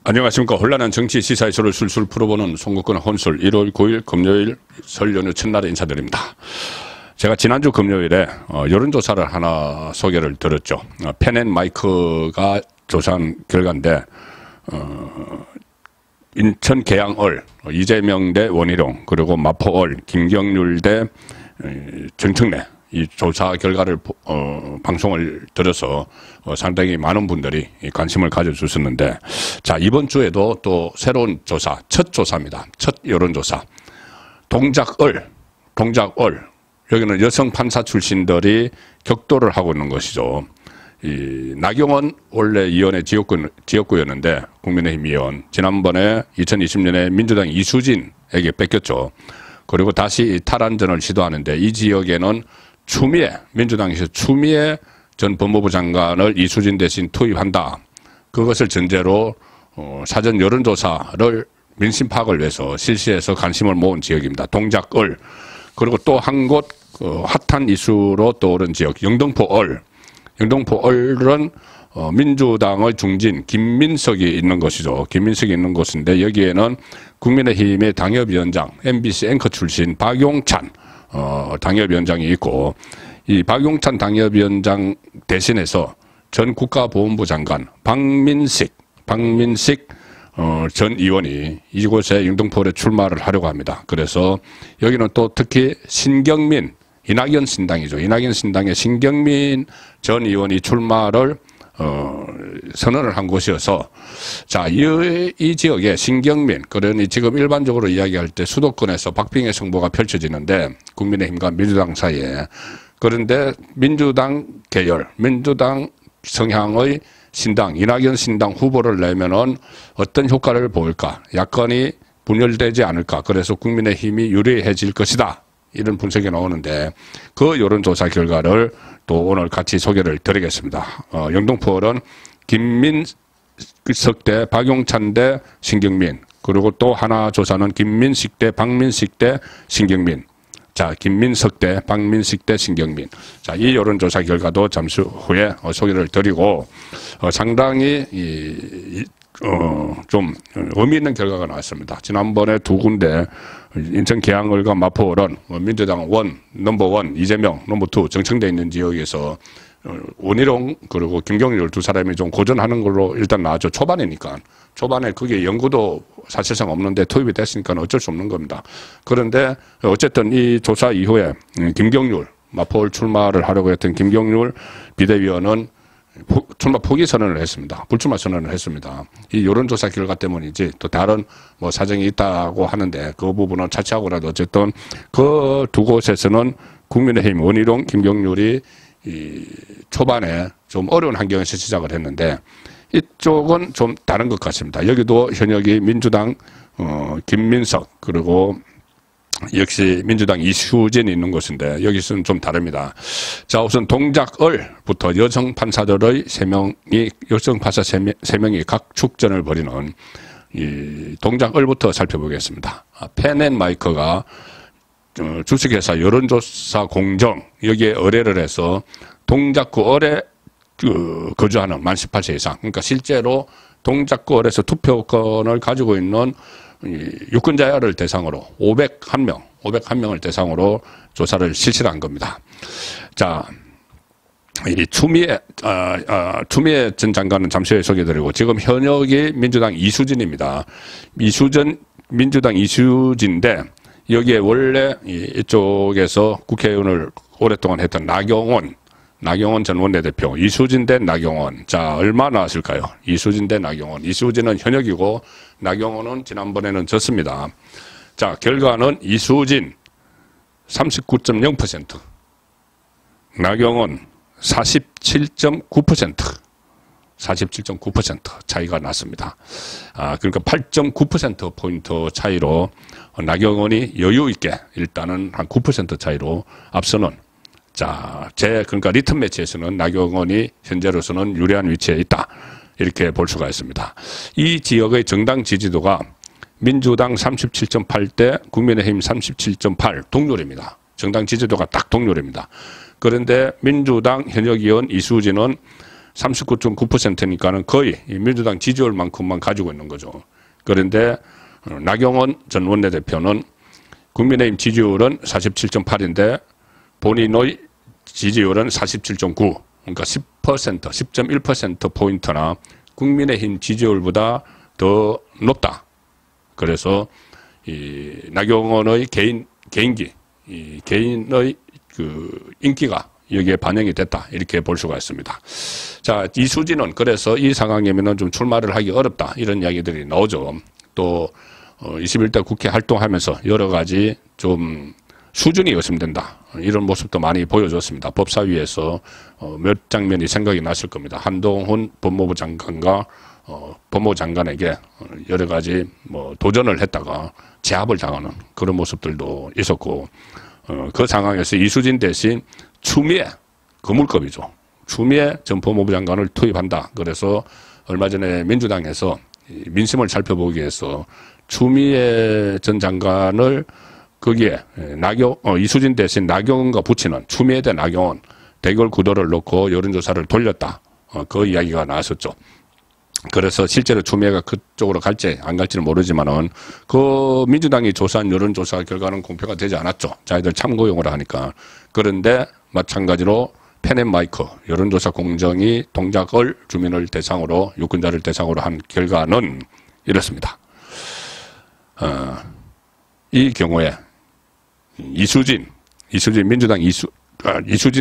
안녕하십니까. 혼란한 정치 시사의 소를 술술 풀어보는 송국권 혼술 1월 9일 금요일 설 연휴 첫날에 인사드립니다. 제가 지난주 금요일에 여론조사를 하나 소개를 드렸죠. 펜앤마이크가 조사한 결과인데 인천 계양을 이재명 대 원희룡, 그리고 마포을 김경률 대 정청래, 이 조사 결과를 방송을 들어서 상당히 많은 분들이 관심을 가져주셨는데, 자, 이번 주에도 또 새로운 조사, 첫 조사입니다. 첫 여론조사. 동작을 여기는 여성 판사 출신들이 격돌을 하고 있는 것이죠. 이 나경원 원래 의원의 지역구였는데 국민의힘 의원, 지난번에 2020년에 민주당 이수진에게 뺏겼죠. 그리고 다시 탈환전을 시도하는데 이 지역에는 민주당에서 추미애 전 법무부 장관을 이수진 대신 투입한다. 그것을 전제로 사전 여론조사를 민심 파악을 위해서 실시해서 관심을 모은 지역입니다. 동작을. 그리고 또 한 곳 핫한 이슈로 떠오른 지역 영등포을. 영등포을은 민주당의 중진 김민석이 있는 것이죠. 김민석이 있는 곳인데 여기에는 국민의힘의 당협위원장, MBC 앵커 출신 박용찬 당협위원장이 있고, 이 박용찬 당협위원장 대신해서 전 국가보훈부 장관 박민식 전 의원이 이곳에 영등포을에 출마를 하려고 합니다. 그래서 여기는 또 특히 신경민, 이낙연 신당이죠. 이낙연 신당의 신경민 전 의원이 출마를 선언을 한 곳이어서, 자, 이 지역에 신경민, 그러니 지금 일반적으로 이야기할 때 수도권에서 박빙의 승부가 펼쳐지는데 국민의힘과 민주당 사이에, 그런데 민주당 계열, 민주당 성향의 신당, 이낙연 신당 후보를 내면은 어떤 효과를 보일까? 야권이 분열되지 않을까? 그래서 국민의힘이 유리해질 것이다. 이런 분석이 나오는데 그 여론조사 결과를 또 오늘 같이 소개를 드리겠습니다. 영등포을은 김민석 대 박용찬 대 신경민, 그리고 또 하나 조사는 김민식 대 박민식 대 신경민. 자, 김민석 대 박민식 대 신경민. 자, 이 여론조사 결과도 잠시 후에 소개를 드리고, 상당히 좀 의미 있는 결과가 나왔습니다. 지난번에 두 군데 인천 계양을과 마포을은 민주당 넘버1 이재명, 넘버2 정청돼 있는 지역에서 원희룡 그리고 김경률 두 사람이 좀 고전하는 걸로 일단 나왔죠. 초반에 그게 연구도 사실상 없는데 투입이 됐으니까 어쩔 수 없는 겁니다. 그런데 어쨌든 이 조사 이후에 김경률, 마포을 출마를 하려고 했던 김경률 비대위원은 출마 포기 선언을 했습니다. 불출마 선언을 했습니다. 이 여론조사 결과 때문이지 또 다른 뭐 사정이 있다고 하는데 그 부분은 차치하고라도 어쨌든 그 두 곳에서는 국민의힘 원희룡, 김경률이 이 초반에 좀 어려운 환경에서 시작을 했는데 이쪽은 좀 다른 것 같습니다. 여기도 현역이 민주당 김민석, 그리고 역시 민주당 이수진이 있는 곳인데 여기서는 좀 다릅니다. 자, 우선 동작을부터 여성 판사들의 여성 판사 3명이 각 축전을 벌이는 이 동작을부터 살펴보겠습니다. 펜앤마이크가 주식회사 여론조사 공정, 여기에 의뢰를 해서 동작구을에 거주하는 만 18세 이상, 그러니까 실제로 동작구을에서 투표권을 가지고 있는 유권자를 대상으로 501명을 대상으로 조사를 실시한 겁니다. 자, 이 추미애 전 장관은 잠시 후에 소개해드리고, 지금 현역이 민주당 이수진입니다. 민주당 이수진인데 여기에 원래 이쪽에서 국회의원을 오랫동안 했던 나경원 전 원내대표, 이수진 대 나경원. 자, 얼마 나왔을까요? 이수진 대 나경원. 이수진은 현역이고 나경원은 지난번에는 졌습니다. 자, 결과는 이수진 39.0%, 나경원 47.9% 차이가 났습니다. 그러니까 8.9%포인트 차이로 나경원이 여유 있게 일단은 한 9% 차이로 앞서는, 자, 그러니까 리턴 매치에서는 나경원이 현재로서는 유리한 위치에 있다. 이렇게 볼 수가 있습니다. 이 지역의 정당 지지도가 민주당 37.8대 국민의힘 37.8 동률입니다. 정당 지지도가 딱 동률입니다. 그런데 민주당 현역 의원 이수진은 39.9%니까는 거의 이 민주당 지지율만큼만 가지고 있는 거죠. 그런데 나경원 전 원내대표는 국민의힘 지지율은 47.8인데 본인의 지지율은 47.9, 그러니까 10%, 10.1%포인트나 국민의힘 지지율보다 더 높다. 그래서 이 나경원의 개인기, 이 개인의 그 인기가 여기에 반영이 됐다. 이렇게 볼 수가 있습니다. 자, 이수진은 그래서 이 상황이면은 좀 출마를 하기 어렵다. 이런 이야기들이 나오죠. 또 21대 국회 활동하면서 여러 가지 좀 수준이 의심된다. 이런 모습도 많이 보여줬습니다. 법사위에서 몇 장면이 생각이 났을 겁니다. 한동훈 법무부 장관과 법무부 장관에게 여러 가지 뭐 도전을 했다가 제압을 당하는 그런 모습들도 있었고, 그 상황에서 이수진 대신 추미애, 거물급이죠. 추미애 전 법무부 장관을 투입한다. 그래서 얼마 전에 민주당에서 민심을 살펴보기 위해서 추미애 전 장관을 거기에 이수진 대신 나경원과 붙이는 추미애 대 나경원 대결 구도를 놓고 여론조사를 돌렸다. 그 이야기가 나왔었죠. 그래서 실제로 추미애가 그쪽으로 갈지 안 갈지는 모르지만은 그 민주당이 조사한 여론조사 결과는 공표가 되지 않았죠. 자기들 참고용으로 하니까. 그런데 마찬가지로 펜앤마이크 여론조사 공정이 동작을 주민을 대상으로 유권자를 대상으로 한 결과는 이렇습니다. 이 경우에 이수진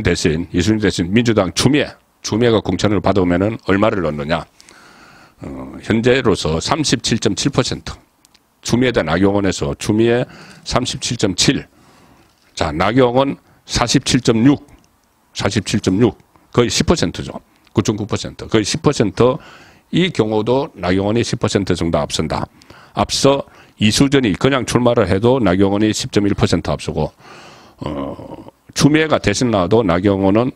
대신 민주당 추미애가 공천을 받으면은 얼마를 얻느냐? 현재로서 37.7%. 추미애 대 나경원에서 추미애 37.7. 자, 나경원 47.6. 거의 10%죠. 9.9%. 거의 10%. 이 경우도 나경원이 10% 정도 앞선다. 앞서 이수진이 그냥 출마를 해도 나경원이 10.1% 앞서고, 추미애가 대신 나와도 나경원은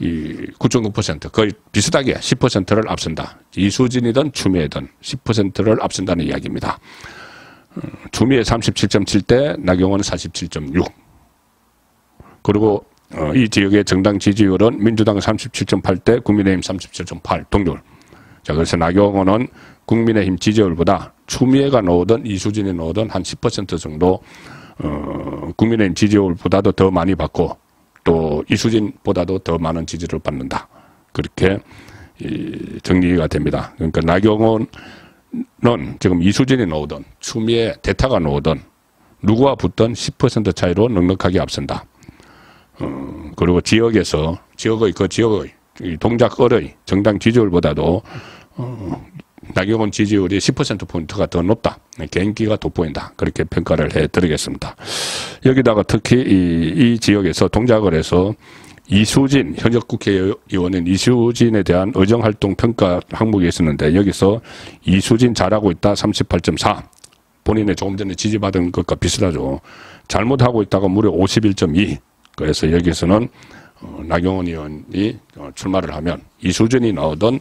9.9% 거의 비슷하게 10%를 앞선다. 이수진이든 추미애든 10%를 앞선다는 이야기입니다. 추미애 37.7대 나경원 47.6. 그리고 이 지역의 정당 지지율은 민주당 37.8대 국민의힘 37.8 동률. 자, 그래서 나경원은 국민의힘 지지율보다 추미애가 나오든 이수진이 나오든 한 10% 정도 국민의힘 지지율보다도 더 많이 받고 또 이수진보다도 더 많은 지지를 받는다. 그렇게 정리가 됩니다. 그러니까 나경원은 지금 이수진이 나오든 추미애 대타가 나오든 누구와 붙든 10% 차이로 넉넉하게 앞선다. 그리고 지역의 동작을의 정당 지지율보다도 나경원 지지율이 10%포인트가 더 높다. 개인기가 돋보인다. 그렇게 평가를 해드리겠습니다. 여기다가 특히 이 지역에서 동작을 해서 이수진, 현역 국회의원인 이수진에 대한 의정활동 평가 항목이 있었는데 여기서 이수진 잘하고 있다 38.4. 본인의 조금 전에 지지받은 것과 비슷하죠. 잘못하고 있다가 무려 51.2. 그래서 여기서는 나경원 의원이 출마를 하면 이수진이 나오던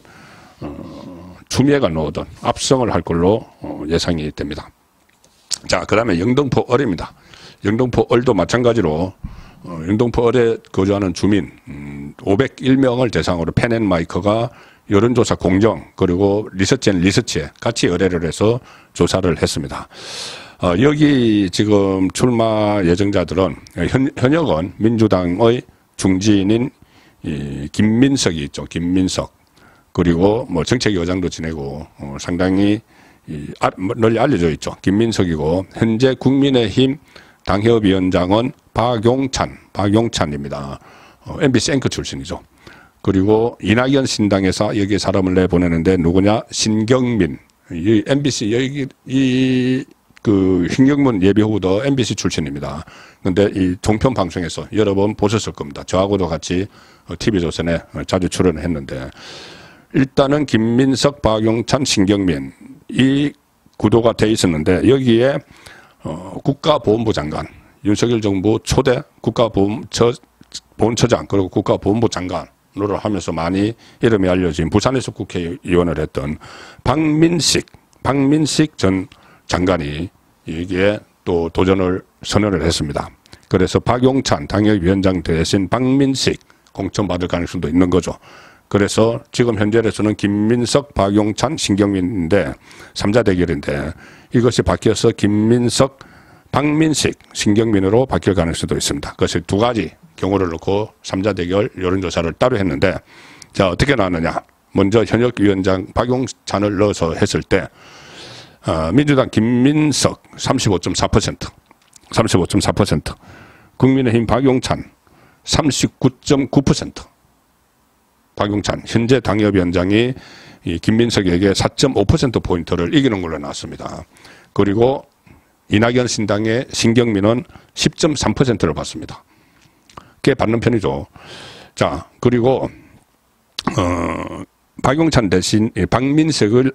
추미애가 나오든 압승을 할 걸로 예상이 됩니다. 자, 그 다음에 영등포을입니다. 영등포을도 마찬가지로 영등포을에 거주하는 주민 501명을 대상으로 펜앤마이크가 여론조사 공정 그리고 리서치에 같이 의뢰를 해서 조사를 했습니다. 여기 지금 출마 예정자들은 현역은 민주당의 중진인 김민석이 있죠. 김민석. 그리고 뭐 정책위원장도 지내고 상당히 널리 알려져 있죠. 김민석이고 현재 국민의힘 당협위원장은 박용찬입니다. MBC 앵커 출신이죠. 그리고 이낙연 신당에서 여기에 사람을 내보내는데 누구냐? 신경민. 이 MBC 그 신경문 예비후보도 MBC 출신입니다. 근데 이 종편 방송에서 여러 번 보셨을 겁니다. 저하고도 같이 TV조선에 자주 출연을 했는데 일단은 김민석, 박용찬, 신경민 이 구도가 돼 있었는데 여기에 국가보훈부 장관, 윤석열 정부 초대 국가보훈처장 그리고 국가보훈부 장관으로 하면서 많이 이름이 알려진 부산에서 국회의원을 했던 박민식 전 장관이 여기에 또 도전을 선언을 했습니다. 그래서 박용찬 당협위원장 대신 박민식 공천받을 가능성도 있는 거죠. 그래서 지금 현재로서는 김민석, 박용찬, 신경민인데 3자 대결인데 이것이 바뀌어서 김민석, 박민식, 신경민으로 바뀔 가능성도 있습니다. 그것이 두 가지 경우를 놓고 3자 대결 여론조사를 따로 했는데 자 어떻게 나왔느냐. 먼저 현역 위원장 박용찬을 넣어서 했을 때 민주당 김민석 35.4%, 35.4%, 국민의힘 박용찬 39.9%. 박용찬 현재 당협위원장이 이 김민석에게 4.5%포인트를 이기는 걸로 나왔습니다. 그리고 이낙연 신당의 신경민은 10.3%를 받습니다. 꽤 받는 편이죠. 자 그리고 박용찬 대신 박민식을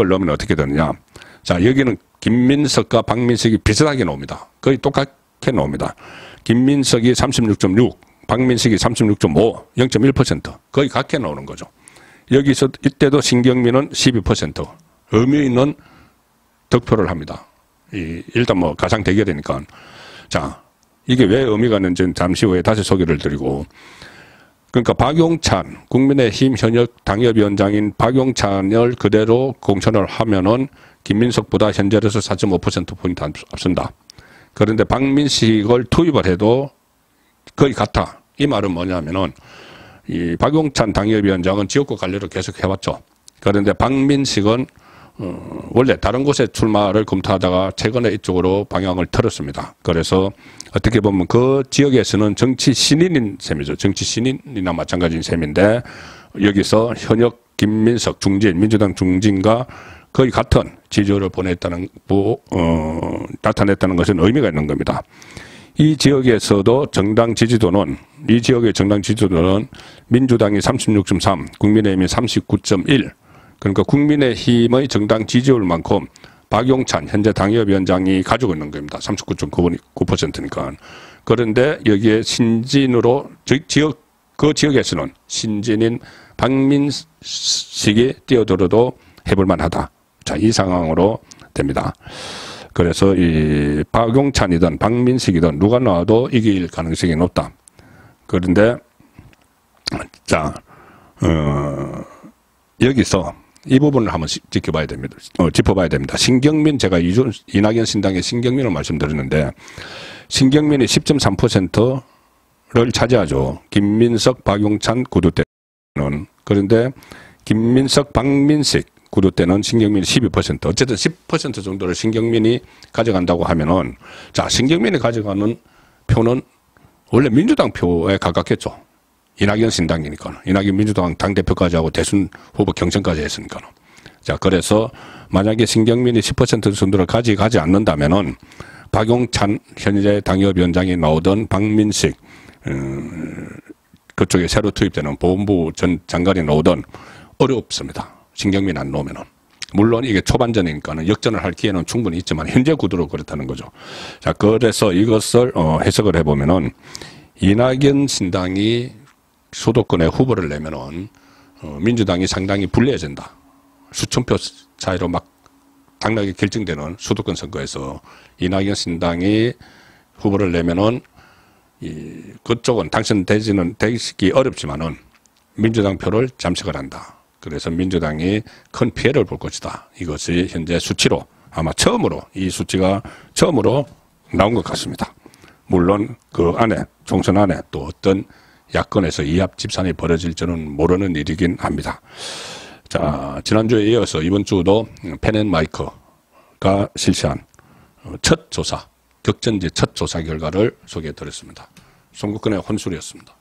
넣으면 어떻게 되느냐. 자 여기는 김민석과 박민식이 비슷하게 나옵니다. 거의 똑같게 나옵니다. 김민석이 36.6, 박민식이 36.5, 0.1% 거의 같게 나오는 거죠. 여기서 이때도 신경민은 12% 의미 있는 득표를 합니다. 일단 뭐 가상 대결이니까. 자 이게 왜 의미가 있는지는 잠시 후에 다시 소개를 드리고, 그러니까 박용찬 국민의힘 현역 당협위원장인 박용찬을 그대로 공천을 하면은 김민석보다 현재로서 4.5%포인트 앞선다. 그런데 박민식을 투입을 해도 거의 같아. 이 말은 뭐냐면은 이 박용찬 당협위원장은 지역구 관리를 계속 해왔죠. 그런데 박민식은 원래 다른 곳에 출마를 검토하다가 최근에 이쪽으로 방향을 틀었습니다. 그래서 어떻게 보면 그 지역에서는 정치 신인인 셈이죠. 정치 신인이나 마찬가지인 셈인데 여기서 현역 김민석 중진, 민주당 중진과 거의 같은 지지율을 나타냈다는 것은 의미가 있는 겁니다. 이 지역에서도 이 지역의 정당 지지도는 민주당이 36.3, 국민의힘이 39.1, 그러니까 국민의힘의 정당 지지율만큼 박용찬 현재 당협위원장이 가지고 있는 겁니다. 39.9%니까. 그런데 여기에 신진으로 그 지역에서는 신진인 박민식이 뛰어들어도 해볼 만하다. 자, 이 상황으로 됩니다. 그래서 이 박용찬이든 박민식이든 누가 나와도 이길 가능성이 높다. 그런데 자 여기서 이 부분을 한번 짚어봐야 됩니다. 신경민, 제가 이낙연 신당의 신경민을 말씀드렸는데 신경민이 10.3%를 차지하죠. 김민석, 박용찬 구도 때는. 그런데 김민석, 박민식 구도 때는 신경민이 12%. 어쨌든 10% 정도를 신경민이 가져간다고 하면은, 자, 신경민이 가져가는 표는 원래 민주당 표에 가깝겠죠. 이낙연 신당이니까. 이낙연 민주당 당대표까지 하고 대선 후보 경선까지 했으니까. 자, 그래서 만약에 신경민이 10% 정도를 가져가지 않는다면은 박용찬 현재 당협위원장이 나오던 박민식, 그쪽에 새로 투입되는 보훈부 전 장관이 나오던 어렵습니다. 신경민 안 나오면은. 물론 이게 초반전이니까는 역전을 할 기회는 충분히 있지만 현재 구도로 그렇다는 거죠. 자, 그래서 이것을 해석을 해보면은 이낙연 신당이 수도권에 후보를 내면은 민주당이 상당히 불리해진다. 수천 표 차이로 막 당락이 결정되는 수도권 선거에서 이낙연 신당이 후보를 내면은 그쪽은 당선되지는 되기 어렵지만은 민주당 표를 잠식을 한다. 그래서 민주당이 큰 피해를 볼 것이다. 이것이 현재 수치로 아마 이 수치가 처음으로 나온 것 같습니다. 물론 그 안에 총선 안에 또 어떤 야권에서 이합 집산이 벌어질지는 모르는 일이긴 합니다. 자, 지난주에 이어서 이번 주도 펜앤마이크가 실시한 첫 조사, 격전지 첫 조사 결과를 소개해 드렸습니다. 송국근의 혼술이었습니다.